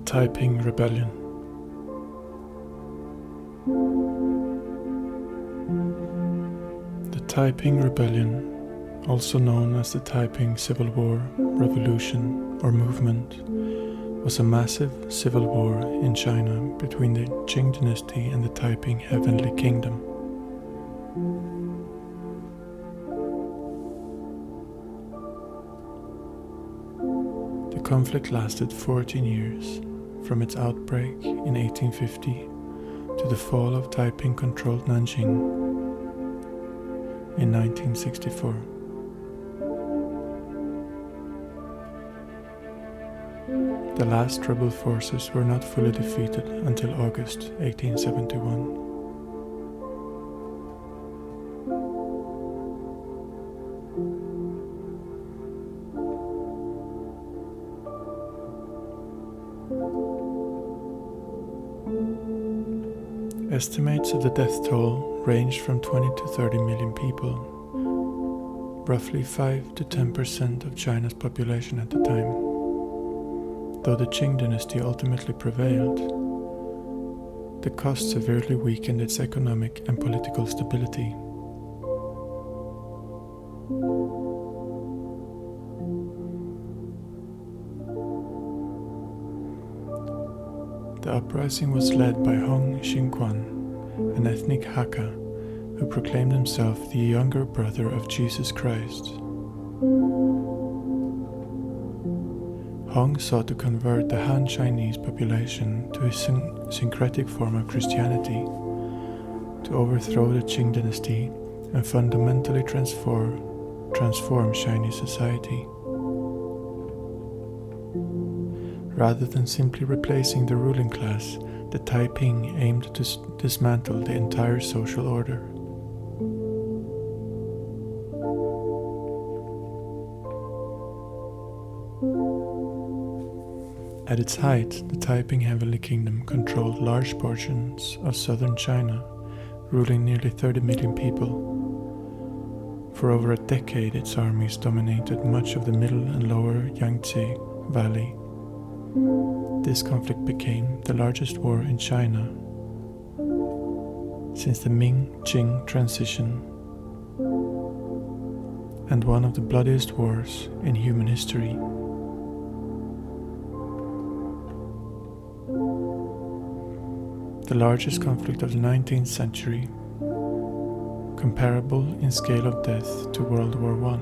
Taiping Rebellion. The Taiping Rebellion, also known as the Taiping Civil War, Revolution, or Movement, was a massive civil war in China between the Qing dynasty and the Taiping Heavenly Kingdom. The conflict lasted 14 years, from its outbreak in 1850 to the fall of Taiping-controlled Nanjing in 1964. The last rebel forces were not fully defeated until August 1871. Estimates of the death toll ranged from 20 to 30 million people, roughly 5 to 10% of China's population at the time. Though the Qing dynasty ultimately prevailed, the cost severely weakened its economic and political stability. The uprising was led by Hong Xinquan, an ethnic Hakka who proclaimed himself the younger brother of Jesus Christ. Hong sought to convert the Han Chinese population to a syncretic form of Christianity, to overthrow the Qing dynasty and fundamentally transform Chinese society. Rather than simply replacing the ruling class, the Taiping aimed to dismantle the entire social order. At its height, the Taiping Heavenly Kingdom controlled large portions of southern China, ruling nearly 30 million people. For over a decade, its armies dominated much of the middle and lower Yangtze Valley. This conflict became the largest war in China since the Ming-Qing transition, and one of the bloodiest wars in human history. The largest conflict of the 19th century, comparable in scale of death to World War I.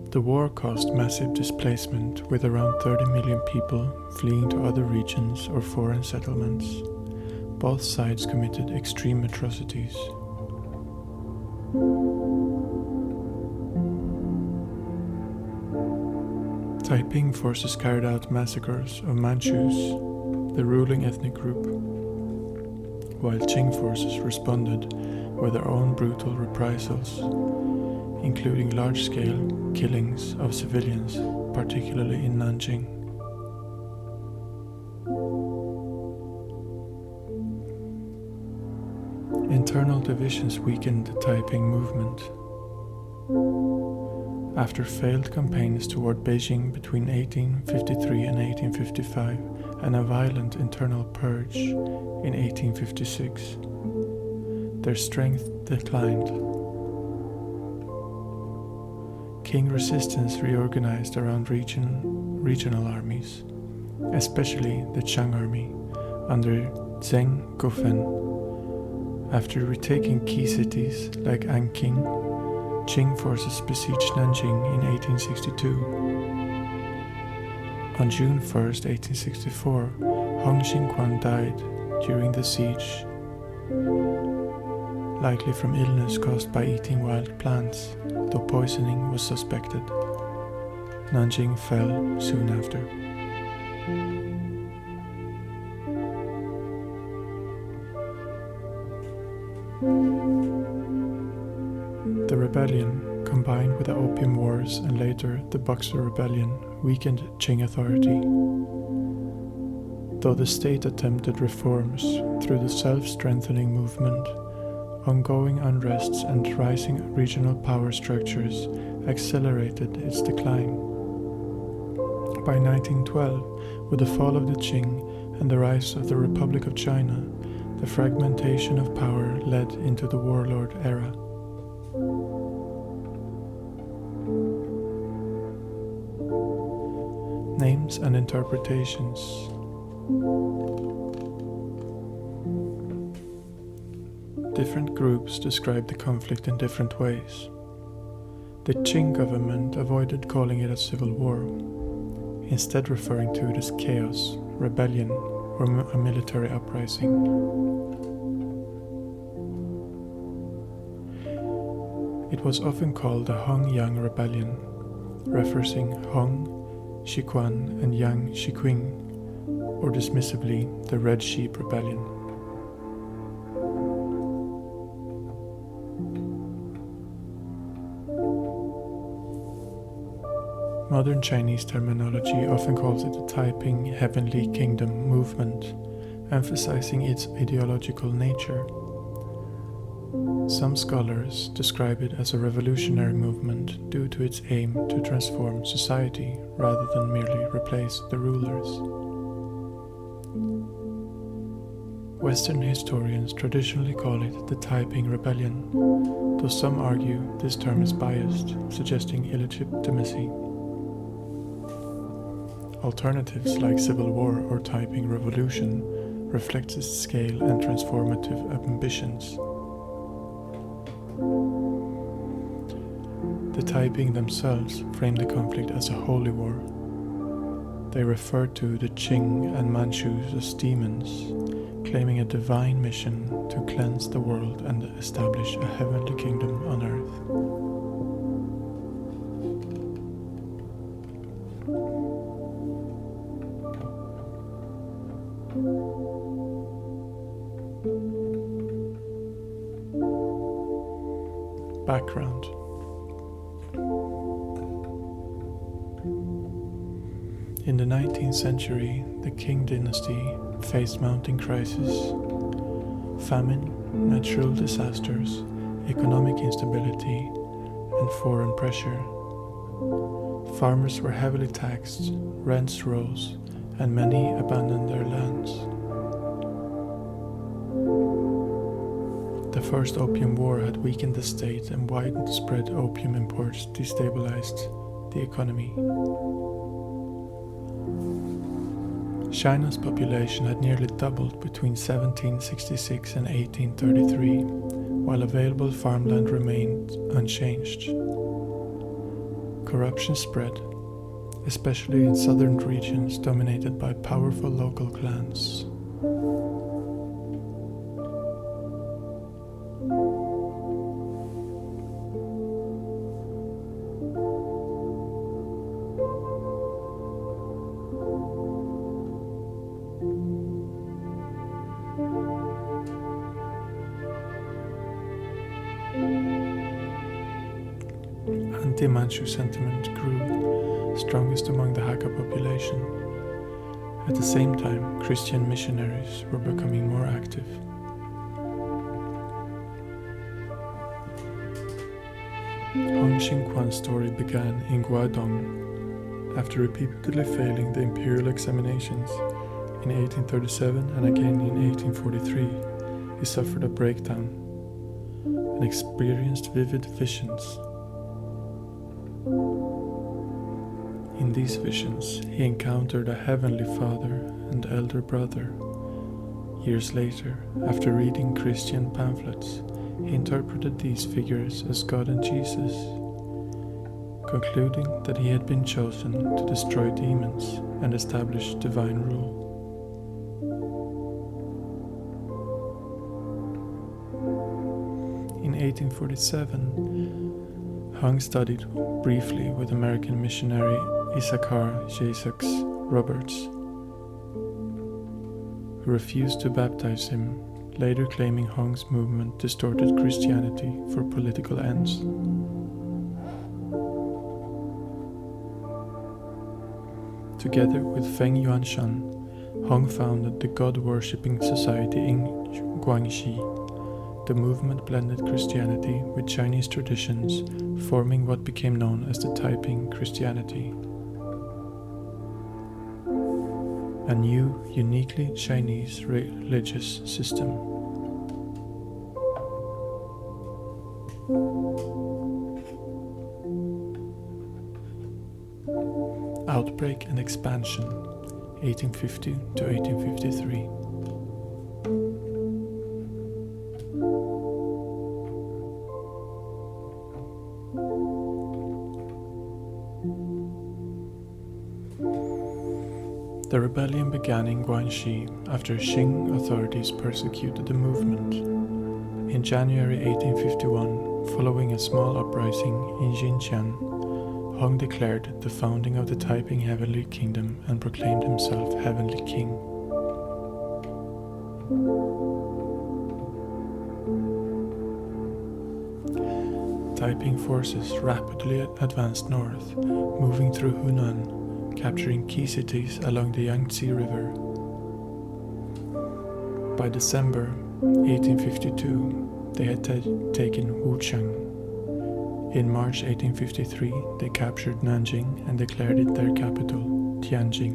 The war caused massive displacement, with around 30 million people fleeing to other regions or foreign settlements. Both sides committed extreme atrocities. Taiping forces carried out massacres of Manchus, the ruling ethnic group, while Qing forces responded with their own brutal reprisals, including large-scale killings of civilians, particularly in Nanjing. Internal divisions weakened the Taiping movement. After failed campaigns toward Beijing between 1853 and 1855, and a violent internal purge in 1856, their strength declined. Qing resistance reorganized around regional armies, especially the Qiang army under Zheng Guofen. After retaking key cities like Anqing, Qing forces besieged Nanjing in 1862. On June 1, 1864, Hong Xinquan died during the siege, likely from illness caused by eating wild plants, though poisoning was suspected. Nanjing fell soon after. The rebellion, combined with the Opium Wars and later the Boxer Rebellion, weakened Qing authority. Though the state attempted reforms through the self-strengthening movement, ongoing unrests and rising regional power structures accelerated its decline. By 1912, with the fall of the Qing and the rise of the Republic of China, the fragmentation of power led into the warlord era. Names and interpretations. Different groups describe the conflict in different ways. The Qing government avoided calling it a civil war, instead referring to it as chaos, rebellion, or a military uprising. It was often called the Hong-Yang Rebellion, referencing Hong, Siquan, and Yang Shiqing, or dismissively, the Red Sheep Rebellion. Modern Chinese terminology often calls it the Taiping Heavenly Kingdom movement, emphasizing its ideological nature. Some scholars describe it as a revolutionary movement due to its aim to transform society rather than merely replace the rulers. Western historians traditionally call it the Taiping Rebellion, though some argue this term is biased, suggesting illegitimacy. Alternatives like civil war or Taiping Revolution reflect its scale and transformative ambitions. The Taiping themselves framed the conflict as a holy war. They referred to the Qing and Manchus as demons, claiming a divine mission to cleanse the world and establish a heavenly kingdom on earth. Background. In the 19th century, the Qing dynasty faced mounting crises, famine, natural disasters, economic instability, and foreign pressure. Farmers were heavily taxed, rents rose, and many abandoned their lands. The First Opium War had weakened the state, and widespread opium imports destabilized the economy. China's population had nearly doubled between 1766 and 1833, while available farmland remained unchanged. Corruption spread, especially in southern regions dominated by powerful local clans. Anti-Manchu sentiment grew, strongest among the Hakka population. At the same time, Christian missionaries were becoming more active. Hong Xingquan's story began in Guangdong after repeatedly failing the imperial examinations. In 1837 and again in 1843, he suffered a breakdown and experienced vivid visions. In these visions, he encountered a heavenly father and elder brother. Years later, after reading Christian pamphlets, he interpreted these figures as God and Jesus, concluding that he had been chosen to destroy demons and establish divine rule. In 1847, Hung studied briefly with American missionary Issachar J6 Roberts, who refused to baptize him, later claiming Hung's movement distorted Christianity for political ends. Together with Feng Yuanshan, Hong founded the god-worshipping society in Guangxi. The movement blended Christianity with Chinese traditions, forming what became known as the Taiping Christianity. A new, uniquely Chinese religious system. Outbreak and expansion, 1850 to 1853. The rebellion began in Guangxi after Qing authorities persecuted the movement. In January 1851, following a small uprising in Xinjiang, Hong declared the founding of the Taiping Heavenly Kingdom and proclaimed himself Heavenly King. Taiping forces rapidly advanced north, moving through Hunan, capturing key cities along the Yangtze River. By December 1852, they had taken Wuchang. In March 1853, they captured Nanjing and declared it their capital, Tianjin.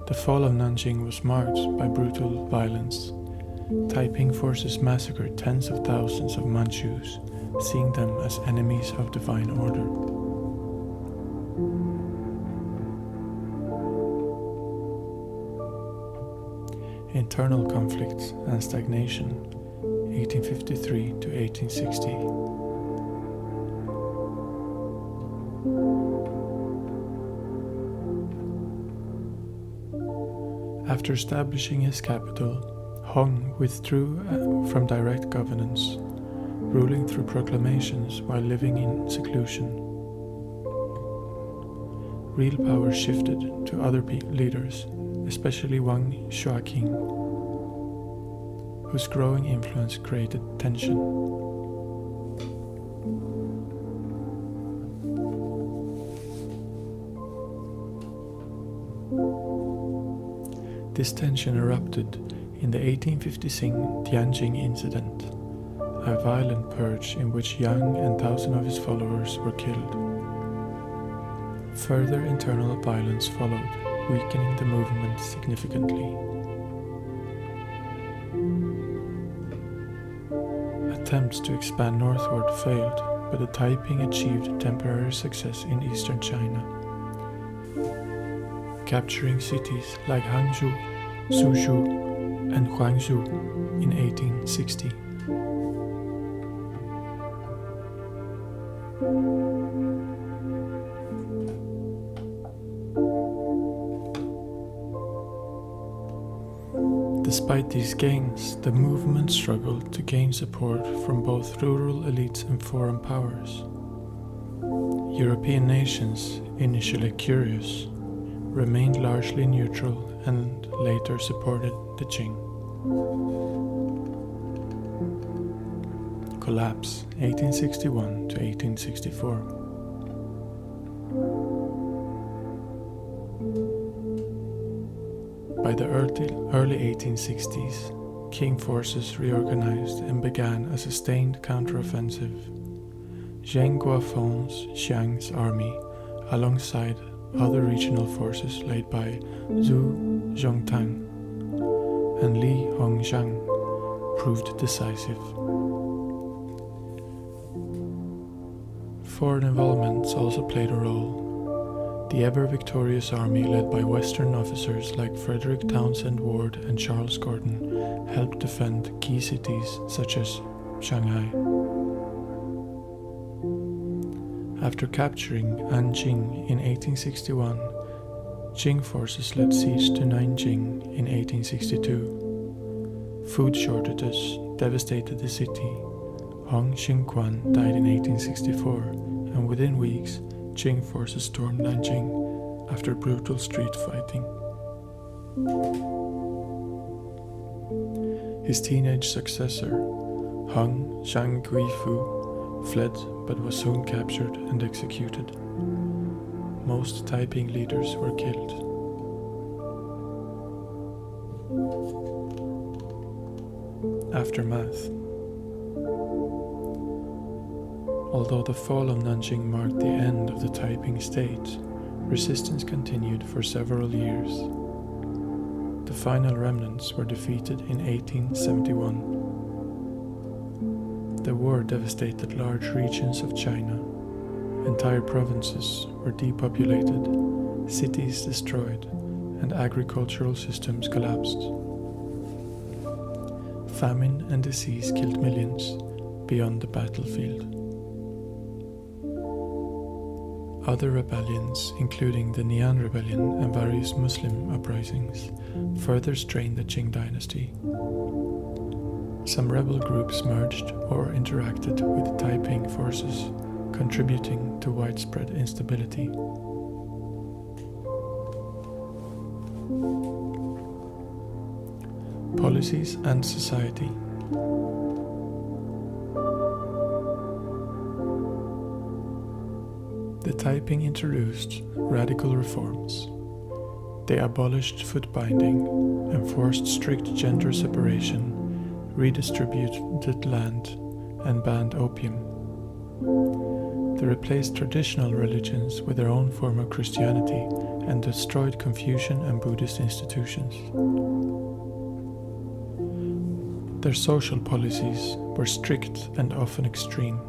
The fall of Nanjing was marked by brutal violence. Taiping forces massacred tens of thousands of Manchus, seeing them as enemies of divine order. Internal conflicts and stagnation, 1853 to 1860. After establishing his capital, Hong withdrew from direct governance, ruling through proclamations while living in seclusion. Real power shifted to other leaders, especially Wang Shuaqing, whose growing influence created tension. This tension erupted in the 1856 Tianjin incident, a violent purge in which Yang and thousands of his followers were killed. Further internal violence followed, weakening the movement significantly. Attempts to expand northward failed, but the Taiping achieved temporary success in eastern China, capturing cities like Hangzhou, Suzhou, and Huangzhou in 1860. Despite these gains, the movement struggled to gain support from both rural elites and foreign powers. European nations, initially curious, remained largely neutral and later supported the Qing. Collapse, 1861 to 1864. By the early 1860s, Qing forces reorganized and began a sustained counteroffensive. Zheng Guofeng's Xiang's army, alongside other regional forces led by Zhu Zhongtang and Li Hongzhang, proved decisive. Foreign involvements also played a role. The ever-victorious army led by Western officers like Frederick Townsend Ward and Charles Gordon helped defend key cities such as Shanghai. After capturing Anjing in 1861, Qing forces led siege to Nanjing in 1862. Food shortages devastated the city. Hong Xingquan died in 1864, and within weeks, Qing forces stormed Nanjing after brutal street fighting. His teenage successor, Hong Zhangguifu, fled but was soon captured and executed. most Taiping leaders were killed. Aftermath. Although the fall of Nanjing marked the end of the Taiping state, resistance continued for several years. The final remnants were defeated in 1871. The war devastated large regions of China. Entire provinces were depopulated, cities destroyed, and agricultural systems collapsed. Famine and disease killed millions beyond the battlefield. Other rebellions, including the Nian Rebellion and various Muslim uprisings, further strained the Qing dynasty. Some rebel groups merged or interacted with Taiping forces, contributing to widespread instability. Policies and society. The Taiping introduced radical reforms. They abolished foot binding, enforced strict gender separation, redistributed land, and banned opium. They replaced traditional religions with their own form of Christianity and destroyed Confucian and Buddhist institutions. Their social policies were strict and often extreme.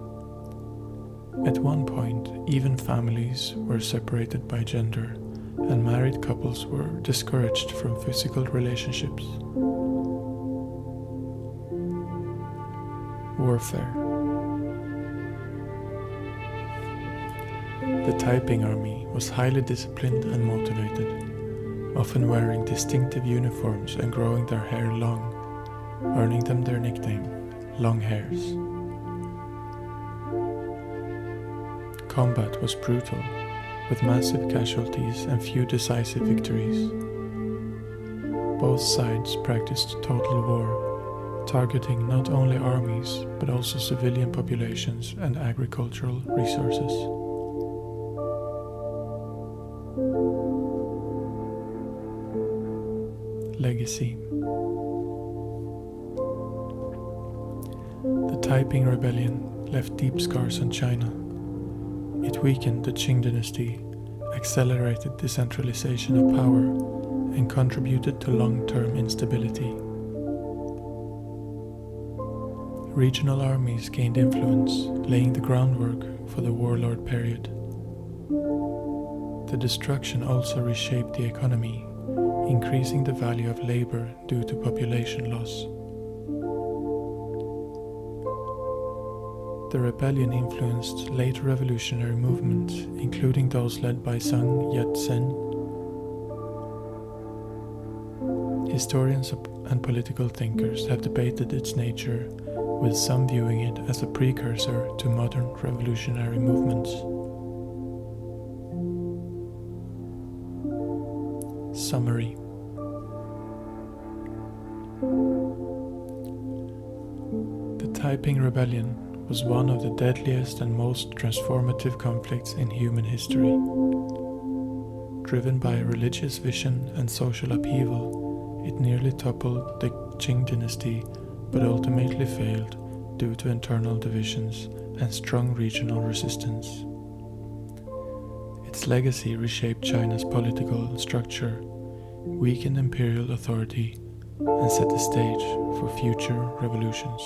At one point, even families were separated by gender, and married couples were discouraged from physical relationships. Warfare. The Taiping army was highly disciplined and motivated, often wearing distinctive uniforms and growing their hair long, earning them their nickname, Long Hairs. Combat was brutal, with massive casualties and few decisive victories. Both sides practiced total war, targeting not only armies but also civilian populations and agricultural resources. Legacy. The Taiping Rebellion left deep scars on China. It weakened the Qing dynasty, accelerated decentralization of power, and contributed to long-term instability. Regional armies gained influence, laying the groundwork for the warlord period. The destruction also reshaped the economy, increasing the value of labor due to population loss. The rebellion influenced later revolutionary movements, including those led by Sun Yat-sen. Historians and political thinkers have debated its nature, with some viewing it as a precursor to modern revolutionary movements. Summary. The Taiping Rebellion was one of the deadliest and most transformative conflicts in human history. Driven by a religious vision and social upheaval, it nearly toppled the Qing dynasty, but ultimately failed due to internal divisions and strong regional resistance. Its legacy reshaped China's political structure, weakened imperial authority, and set the stage for future revolutions.